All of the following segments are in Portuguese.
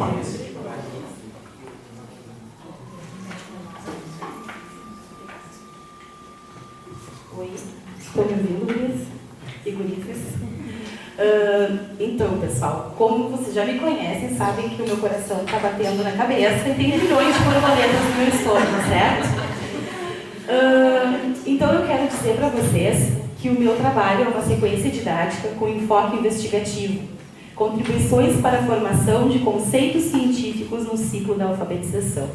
Oi, estão me ouvindo, Luiz? Figurícias? Então, pessoal, como vocês já me conhecem, sabem que o meu coração está batendo na cabeça e tem milhões de borboletas no meu estômago, certo? Então, eu quero dizer para vocês que o meu trabalho é uma sequência didática com enfoque investigativo, contribuições para a formação de conceitos científicos no ciclo da alfabetização.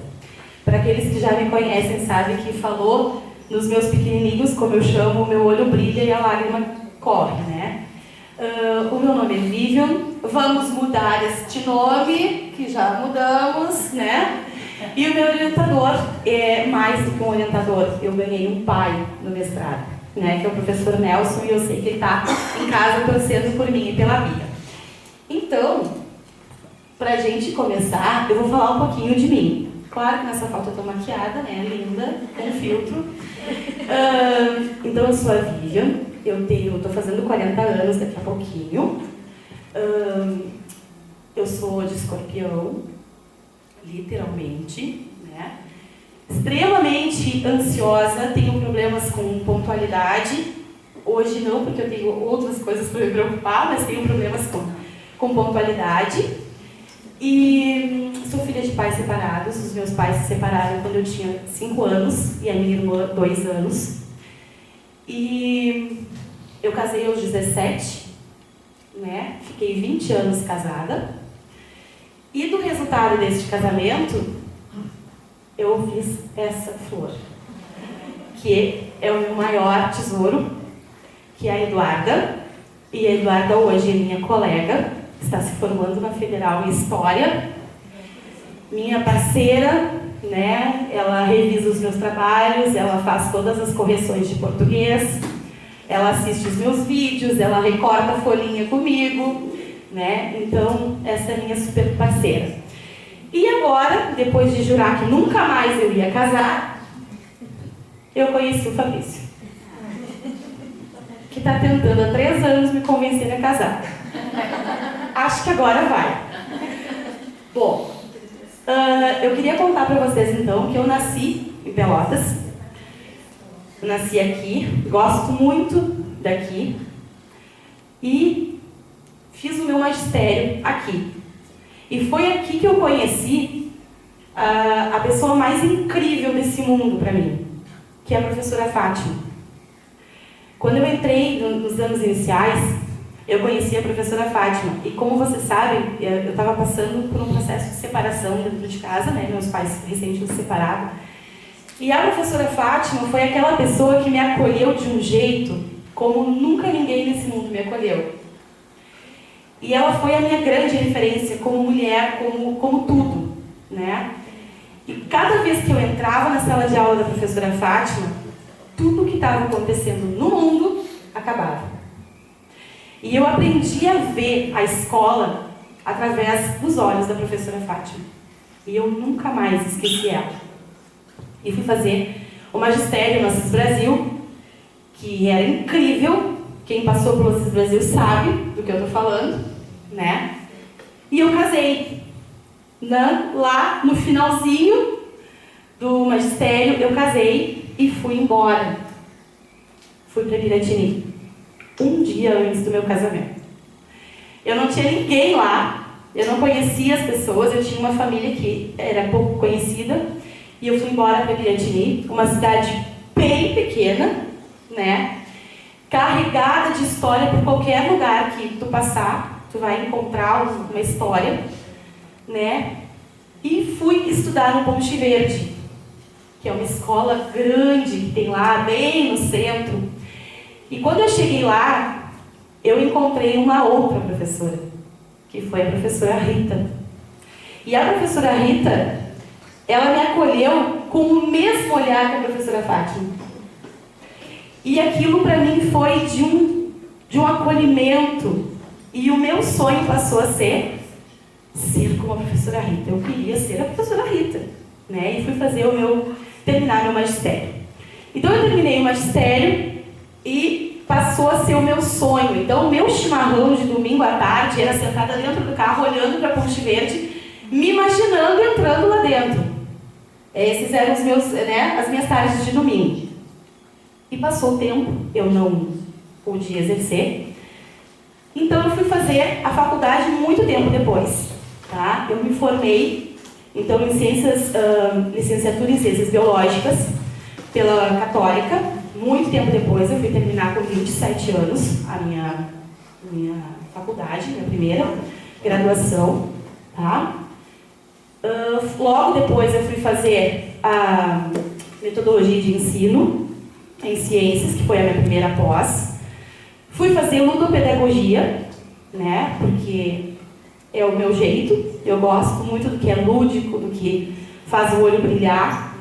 Para aqueles que já me conhecem, sabem que falou nos meus pequenininhos, como eu chamo, o meu olho brilha e a lágrima corre, né? O meu nome é Vivian, vamos mudar este nome, que já mudamos, né? E o meu orientador é mais do que um orientador, eu ganhei um pai no mestrado, né? Que é o professor Nelson, e eu sei que ele está em casa torcendo por mim e pela Bia. Então, para a gente começar, eu vou falar um pouquinho de mim. Claro que nessa foto eu estou maquiada, né? Linda, com filtro. Então, eu sou a Vivian, eu estou fazendo 40 anos daqui a pouquinho. Eu sou de Escorpião, literalmente, né? Extremamente ansiosa, tenho problemas com pontualidade. Hoje não, porque eu tenho outras coisas para me preocupar, mas tenho problemas com pontualidade. E sou filha de pais separados. Os meus pais se separaram quando eu tinha 5 anos e a minha irmã 2 anos. E eu casei aos 17, né? Fiquei 20 anos casada. E do resultado deste casamento, eu fiz essa flor, que é o meu maior tesouro, que é a Eduarda. E a Eduarda hoje é minha colega, está se formando na Federal em História. Minha parceira, né? Ela revisa os meus trabalhos, ela faz todas as correções de português, ela assiste os meus vídeos, ela recorta a folhinha comigo, né? Então, essa é a minha super parceira. E agora, depois de jurar que nunca mais eu ia casar, eu conheci o Fabrício, que está tentando há 3 anos me convencer a casar. Acho que agora vai. Bom, eu queria contar para vocês então que eu nasci em Pelotas. Eu nasci aqui, gosto muito daqui e fiz o meu magistério aqui. E foi aqui que eu conheci a pessoa mais incrível desse mundo para mim, que é a professora Fátima. Quando eu entrei nos anos iniciais, eu conheci a professora Fátima. E como vocês sabem, eu estava passando por um processo de separação dentro de casa, né? Meus pais recentemente se separaram. E a professora Fátima foi aquela pessoa que me acolheu de um jeito como nunca ninguém nesse mundo me acolheu. E ela foi a minha grande referência como mulher, como tudo, né? E cada vez que eu entrava na sala de aula da professora Fátima, tudo que estava acontecendo no mundo acabava. E eu aprendi a ver a escola através dos olhos da professora Fátima. E eu nunca mais esqueci ela. E fui fazer o magistério no Assis Brasil, que era incrível. Quem passou pelo Assis Brasil sabe do que eu estou falando, né? E eu casei. Lá no finalzinho do magistério, eu casei e fui embora. Fui para Piratini. Um dia antes do meu casamento. Eu não tinha ninguém lá, eu não conhecia as pessoas, eu tinha uma família que era pouco conhecida, e eu fui embora para Piratini, uma cidade bem pequena, né? Carregada de história. Por qualquer lugar que tu passar, tu vai encontrar uma história, né? E fui estudar no Ponte Verde, que é uma escola grande que tem lá, bem no centro. E quando eu cheguei lá, eu encontrei uma outra professora, que foi a professora Rita. E a professora Rita, ela me acolheu com o mesmo olhar que a professora Fátima. E aquilo para mim foi de um acolhimento. E o meu sonho passou a ser como a professora Rita. Eu queria ser a professora Rita, né? E fui terminar meu magistério. Então eu terminei o magistério e passou a ser o meu sonho. Então o meu chimarrão de domingo à tarde era sentada dentro do carro, olhando para Ponte Verde me imaginando entrando lá dentro. Esses eram as minhas tardes de domingo. E passou o tempo, eu não pude exercer. Então eu fui fazer a faculdade muito tempo depois. Tá? Eu me formei, então, em licenciatura em Ciências Biológicas, pela Católica. Muito tempo depois, eu fui terminar com 27 anos a minha faculdade, minha primeira graduação. Tá? Logo depois eu fui fazer a metodologia de ensino em ciências, que foi a minha primeira pós. Fui fazer ludopedagogia, né, porque é o meu jeito. Eu gosto muito do que é lúdico, do que faz o olho brilhar.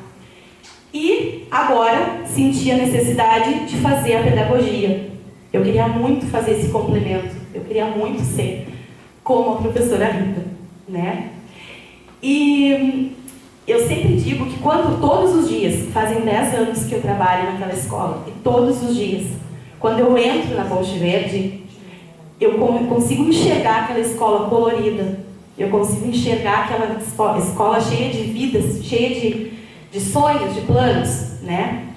E agora senti a necessidade de fazer a pedagogia. Eu queria muito fazer esse complemento. Eu queria muito ser como a professora Rita, né? E eu sempre digo que quando todos os dias, fazem 10 anos que eu trabalho naquela escola, e todos os dias, quando eu entro na Ponte Verde, eu consigo enxergar aquela escola colorida, eu consigo enxergar aquela escola cheia de vidas, cheia de sonhos, de planos, né?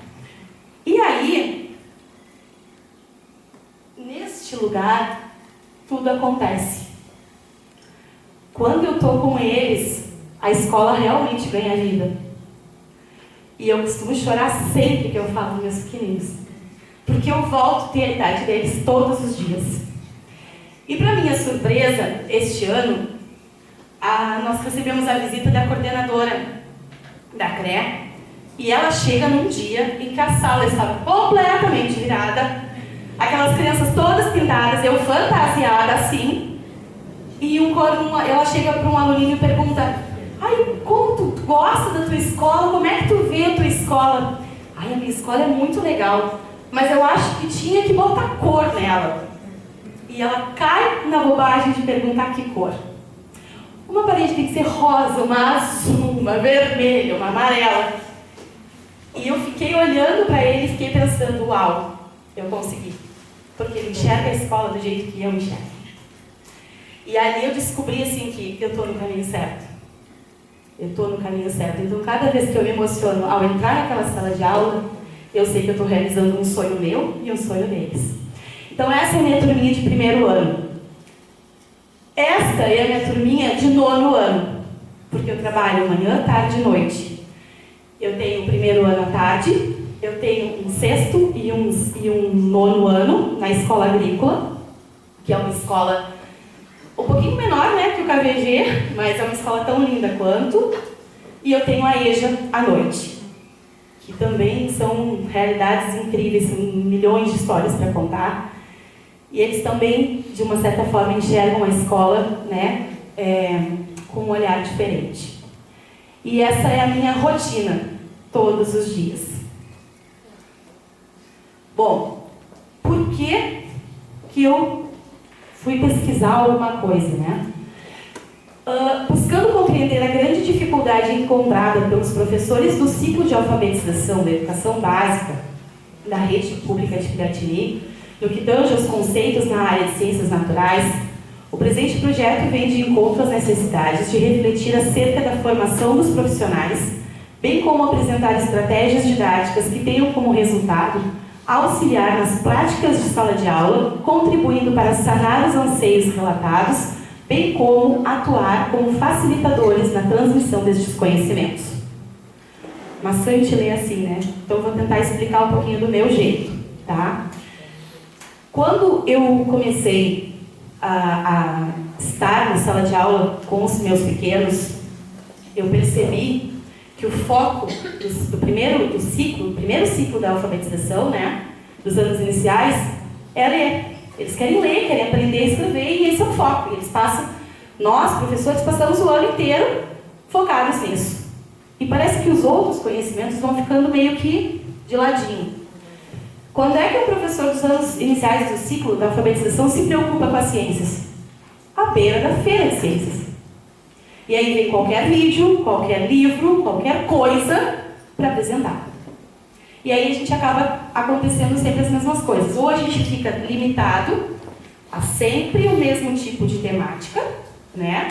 E aí, neste lugar, tudo acontece. Quando eu estou com eles, a escola realmente ganha vida. E eu costumo chorar sempre que eu falo dos meus pequeninos, porque eu volto a ter a idade deles todos os dias. E para minha surpresa, este ano, nós recebemos a visita da coordenadora da CRE, e ela chega num dia em que a sala estava completamente virada, aquelas crianças todas pintadas, eu fantasiada assim, e ela chega para um aluninho e pergunta: ai, como tu gosta da tua escola? Como é que tu vê a tua escola? Ai, a minha escola é muito legal, mas eu acho que tinha que botar cor nela. E ela cai na bobagem de perguntar que cor. Uma parede tem que ser rosa, uma azul, uma vermelha, uma amarela. E eu fiquei olhando para ele e fiquei pensando: uau, eu consegui. Porque ele enxerga a escola do jeito que eu enxergo. E ali eu descobri assim que eu estou no caminho certo. Eu estou no caminho certo. Então, cada vez que eu me emociono ao entrar naquela sala de aula, eu sei que eu estou realizando um sonho meu e um sonho deles. Então, essa é a minha turminha de primeiro ano. Esta é a minha turminha de nono ano, porque eu trabalho manhã, tarde e noite. Eu tenho o primeiro ano à tarde, eu tenho um sexto e um nono ano na escola agrícola, que é uma escola um pouquinho menor, né, que o KVG, mas é uma escola tão linda quanto. E eu tenho a EJA à noite, que também são realidades incríveis, são milhões de histórias para contar. E eles também, de uma certa forma, enxergam a escola, né, com um olhar diferente. E essa é a minha rotina, todos os dias. Bom, por que eu fui pesquisar alguma coisa, né? Buscando compreender a grande dificuldade encontrada pelos professores do ciclo de alfabetização da educação básica da rede pública de Piratini, no que tange aos conceitos na área de ciências naturais, o presente projeto vem de encontro às necessidades de refletir acerca da formação dos profissionais, bem como apresentar estratégias didáticas que tenham como resultado auxiliar nas práticas de sala de aula, contribuindo para sanar os anseios relatados, bem como atuar como facilitadores na transmissão destes conhecimentos. Maçante ler assim, né? Então, vou tentar explicar um pouquinho do meu jeito, tá? Quando eu comecei a estar na sala de aula com os meus pequenos, eu percebi que o foco do primeiro ciclo da alfabetização, né, dos anos iniciais, é ler. Eles querem ler, querem aprender a escrever, e esse é o foco. Eles nós, professores, passamos o ano inteiro focados nisso. E parece que os outros conhecimentos vão ficando meio que de ladinho. Quando é que o professor dos anos iniciais do ciclo da alfabetização se preocupa com as ciências? À beira da feira de ciências. E aí vem qualquer vídeo, qualquer livro, qualquer coisa para apresentar. E aí a gente acaba acontecendo sempre as mesmas coisas. Ou a gente fica limitado a sempre o mesmo tipo de temática, né?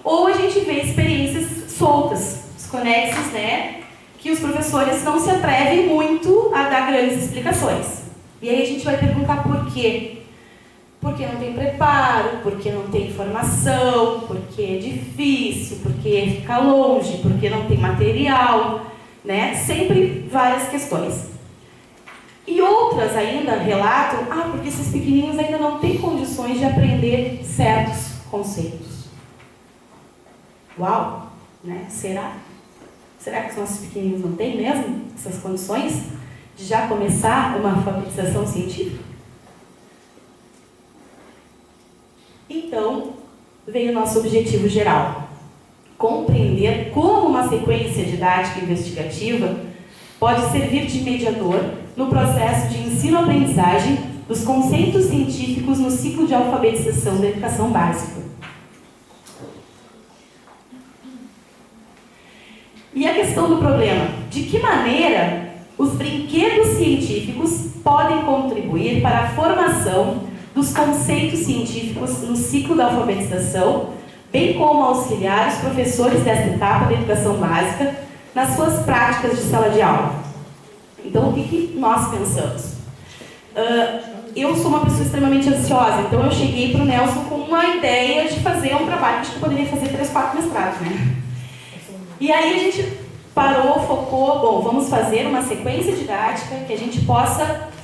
ou a gente vê experiências soltas, desconexas, né? Que os professores não se atrevem muito a dar grandes explicações. E aí a gente vai perguntar por quê. Porque não tem preparo, porque não tem informação, porque é difícil, porque fica longe, porque não tem material, né? Sempre várias questões. E outras ainda relatam, porque esses pequenininhos ainda não têm condições de aprender certos conceitos. Uau! Né? Será? Será que os nossos pequenininhos não têm mesmo essas condições de já começar uma alfabetização científica? Então, veio o nosso objetivo geral: compreender como uma sequência didática investigativa pode servir de mediador no processo de ensino-aprendizagem dos conceitos científicos no ciclo de alfabetização da educação básica. E a questão do problema: de que maneira os brinquedos científicos podem contribuir para a formação dos conceitos científicos no ciclo da alfabetização, bem como auxiliar os professores desta etapa da educação básica nas suas práticas de sala de aula. Então, o que nós pensamos? Eu sou uma pessoa extremamente ansiosa, então eu cheguei para o Nelson com uma ideia de fazer um trabalho que eu poderia fazer 3, 4 mestrados, né? E aí a gente parou, focou, bom, vamos fazer uma sequência didática que a gente possa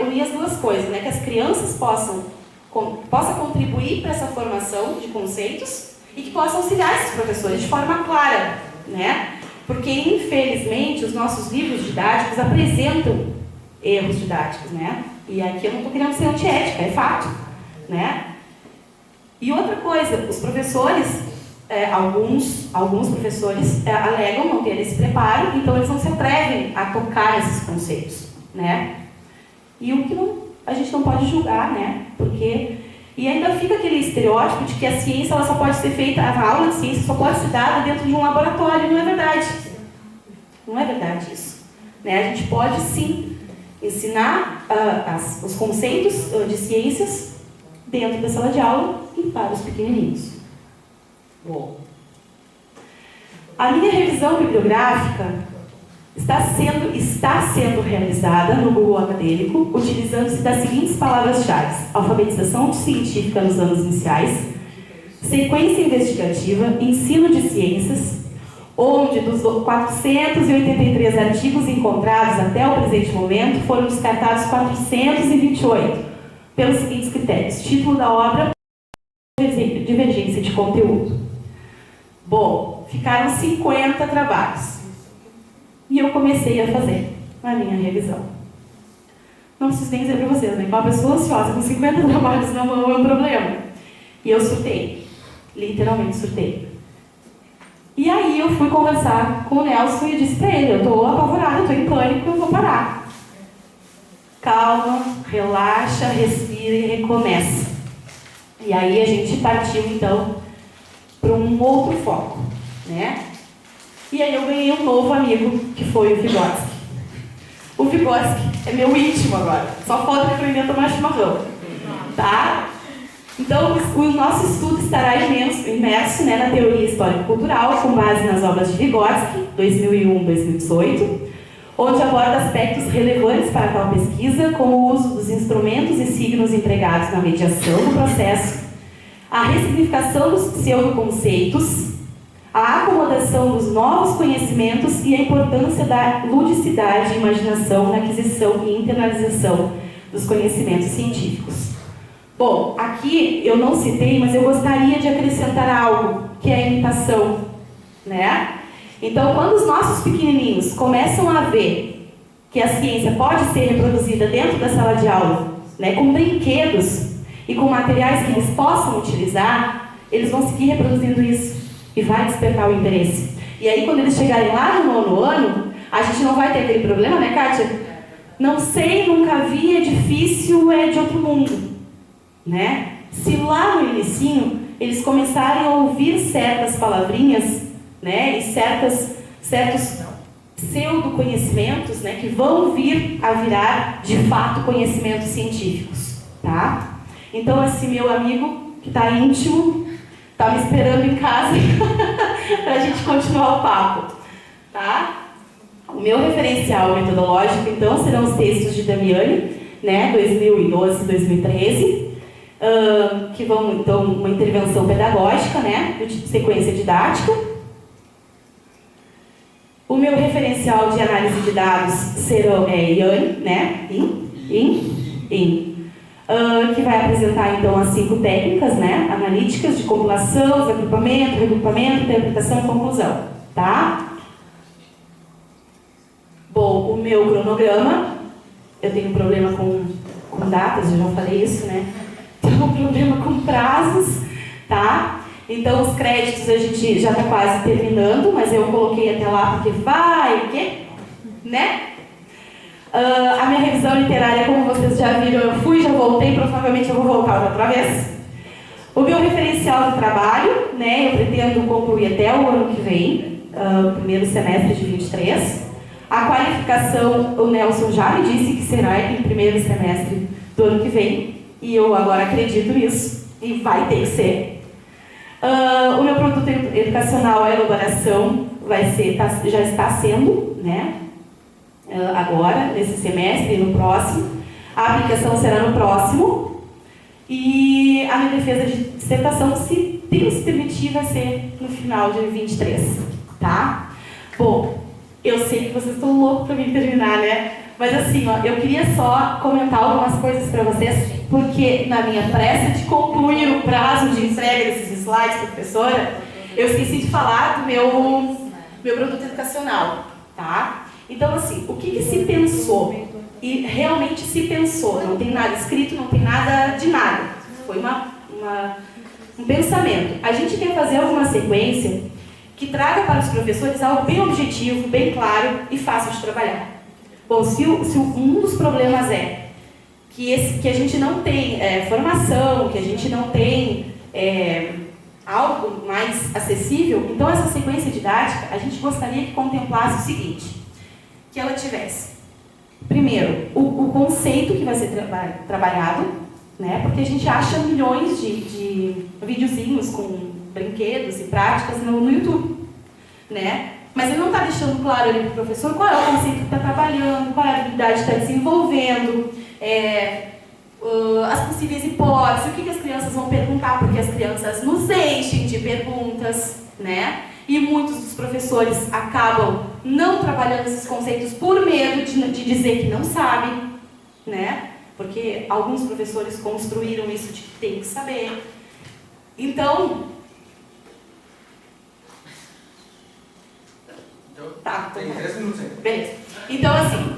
unir as duas coisas, né? Que as crianças possam contribuir para essa formação de conceitos e que possam auxiliar esses professores de forma clara, né? Porque, infelizmente, os nossos livros didáticos apresentam erros didáticos, né? E aqui eu não estou querendo ser antiética, é fato, né? E outra coisa, os professores, alguns professores alegam não ter esse preparo, então eles não se atrevem a tocar esses conceitos, né? E o que a gente não pode julgar, né? Porque... E ainda fica aquele estereótipo de que a ciência ela só pode ser feita, a aula de ciência só pode ser dada dentro de um laboratório. Não é verdade. Não é verdade isso. Né? A gente pode, sim, ensinar os conceitos de ciências dentro da sala de aula e para os pequenininhos. Bom. A minha revisão bibliográfica está sendo realizada no Google Acadêmico, utilizando-se das seguintes palavras-chave: alfabetização científica nos anos iniciais, sequência investigativa, ensino de ciências, onde dos 483 artigos encontrados até o presente momento, foram descartados 428, pelos seguintes critérios: título da obra, divergência de conteúdo. Bom, ficaram 50 trabalhos. E eu comecei a fazer a minha revisão. Não preciso nem dizer para vocês, né? Uma pessoa ansiosa com 50 trabalhos na mão é um problema. E eu surtei. Literalmente surtei. E aí eu fui conversar com o Nelson e disse para ele: eu estou apavorada, eu estou em pânico, eu vou parar. Calma, relaxa, respira e recomeça. E aí a gente partiu, então, para um outro foco, né? E aí eu ganhei um novo amigo, que foi o Vygotsky. O Vygotsky é meu íntimo agora. Só falta que eu ainda tomar chimarrão. Tá? Então, o nosso estudo estará imerso, né, na teoria histórico-cultural, com base nas obras de Vygotsky, 2001-2018, onde aborda aspectos relevantes para tal pesquisa, como o uso dos instrumentos e signos empregados na mediação do processo, a ressignificação dos pseudoconceitos, a acomodação dos novos conhecimentos e a importância da ludicidade e imaginação na aquisição e internalização dos conhecimentos científicos. Bom, aqui eu não citei, mas eu gostaria de acrescentar algo, que é a imitação, né? Então, quando os nossos pequenininhos começam a ver que a ciência pode ser reproduzida dentro da sala de aula, né, com brinquedos e com materiais que eles possam utilizar, eles vão seguir reproduzindo isso. E vai despertar o interesse. E aí, quando eles chegarem lá no 9º ano, a gente não vai ter aquele problema, né, Kátia? Não sei, nunca vi, é difícil, é de outro mundo. Né? Se lá no inicinho, eles começarem a ouvir certas palavrinhas, né, e certos pseudo-conhecimentos, né, que vão vir a virar, de fato, conhecimentos científicos. Tá? Então, esse meu amigo, que está íntimo, tá me esperando em casa para a gente continuar o papo, tá? O meu referencial metodológico, então, serão os textos de Damiani, né, 2012 e 2013, que vão, então, uma intervenção pedagógica, né, do tipo sequência didática. O meu referencial de análise de dados serão IAN, né, que vai apresentar, então, as 5 técnicas, né, analíticas de compilação, desagrupamento, regrupamento, interpretação e conclusão, tá? Bom, o meu cronograma, eu tenho um problema com datas, eu já falei isso, né? Tenho um problema com prazos, tá? Então, os créditos a gente já está quase terminando, mas eu coloquei até lá porque vai, né? A minha revisão literária, como vocês já viram, eu fui, já voltei, provavelmente eu vou voltar outra vez. O meu referencial de trabalho, né? Eu pretendo concluir até o ano que vem, primeiro semestre de 23. A qualificação, o Nelson já me disse que será em primeiro semestre do ano que vem, e eu agora acredito nisso, e vai ter que ser. O meu produto educacional, a elaboração, já está sendo, né? Agora, nesse semestre e no próximo. A aplicação será no próximo. E a minha defesa de dissertação, se Deus permitir, vai ser no final de 23, tá? Bom, eu sei que vocês estão loucos para mim terminar, né? Mas assim, ó, eu queria só comentar algumas coisas para vocês, porque na minha pressa de concluir o prazo de entrega desses slides, professora, eu esqueci de falar do meu produto educacional, tá? Então, assim, o que se pensou? E realmente se pensou, não tem nada escrito, não tem nada de nada. Foi um pensamento. A gente quer fazer alguma sequência que traga para os professores algo bem objetivo, bem claro e fácil de trabalhar. Bom, se um dos problemas é que a gente não tem formação, que a gente não tem algo mais acessível, então essa sequência didática, a gente gostaria que contemplasse o seguinte, que ela tivesse, primeiro, o conceito que vai ser trabalhado, né, porque a gente acha milhões de videozinhos com brinquedos e práticas no YouTube, né? Mas ele não está deixando claro ali para o professor qual é o conceito que está trabalhando, qual é a habilidade que está desenvolvendo, as possíveis hipóteses, o que as crianças vão perguntar, porque as crianças nos enchem de perguntas, né? E muitos dos professores acabam não trabalhando esses conceitos por medo de dizer que não sabem, né? Porque alguns professores construíram isso de que tem que saber. Então, tá, tem 3 minutos ainda. Beleza.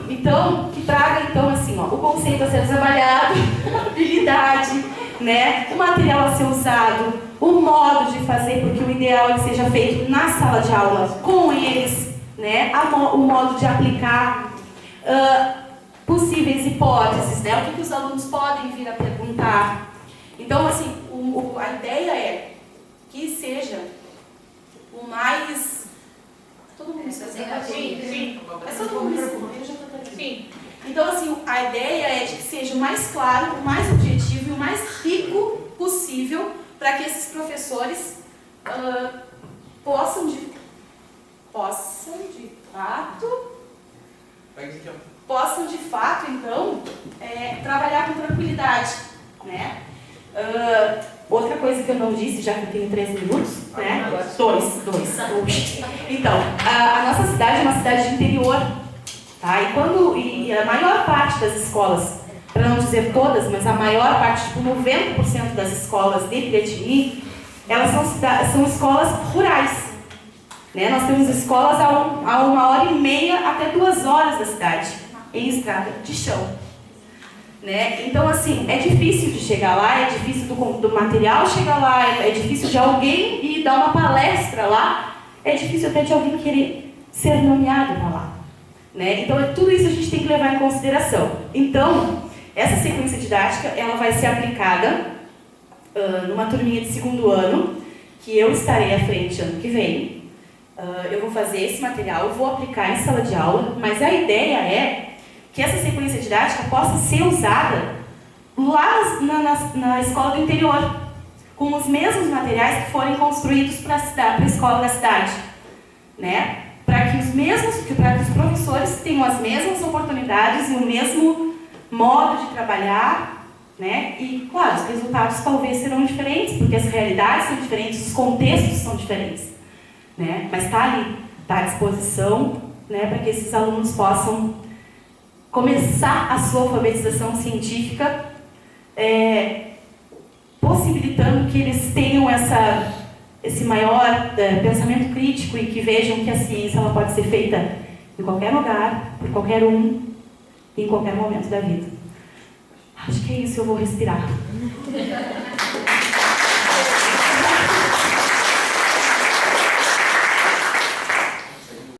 Então, que traga assim, ó, o conceito a ser trabalhado, a habilidade, né, o material a ser usado, o modo de fazer, porque o ideal é que seja feito na sala de aula com eles, né, o modo de aplicar, possíveis hipóteses, né, o que os alunos podem vir a perguntar. Então, assim, a ideia é que seja o mais... Todo mundo está sim. Mas todo mundo eu já estou aqui. Sim. Então, assim, a ideia é de que seja o mais claro, o mais objetivo e o mais rico possível para que esses professores possam de fato, então, trabalhar com tranquilidade, né? Outra coisa que eu não disse, já que eu tenho 3 minutos, né? Dois. Então, a nossa cidade é uma cidade de interior, tá? E a maior parte das escolas, para não dizer todas, mas a maior parte, tipo 90% das escolas de Piratini, elas são escolas rurais, né? Nós temos escolas a 1h30 até 2 horas da cidade, em estrada de chão. Né? Então, assim, é difícil de chegar lá, é difícil do material chegar lá, é difícil de alguém ir dar uma palestra lá, é difícil até de alguém querer ser nomeado para lá. Né? Então, tudo isso a gente tem que levar em consideração. Então, essa sequência didática, ela vai ser aplicada numa turminha de 2º ano, que eu estarei à frente ano que vem. Eu vou fazer esse material, eu vou aplicar em sala de aula, mas a ideia é que essa sequência didática possa ser usada lá na escola do interior. com os mesmos materiais que forem construídos para a escola da cidade, né? Para que os professores tenham as mesmas oportunidades e o mesmo modo de trabalhar, né? E, claro, os resultados talvez serão diferentes, porque as realidades são diferentes, os contextos são diferentes, né? Mas está ali, está à disposição, né, para que esses alunos possam começar a sua alfabetização científica, possibilitando que eles tenham esse maior pensamento crítico e que vejam que a ciência ela pode ser feita em qualquer lugar, por qualquer um, em qualquer momento da vida. Acho que é isso, eu vou respirar.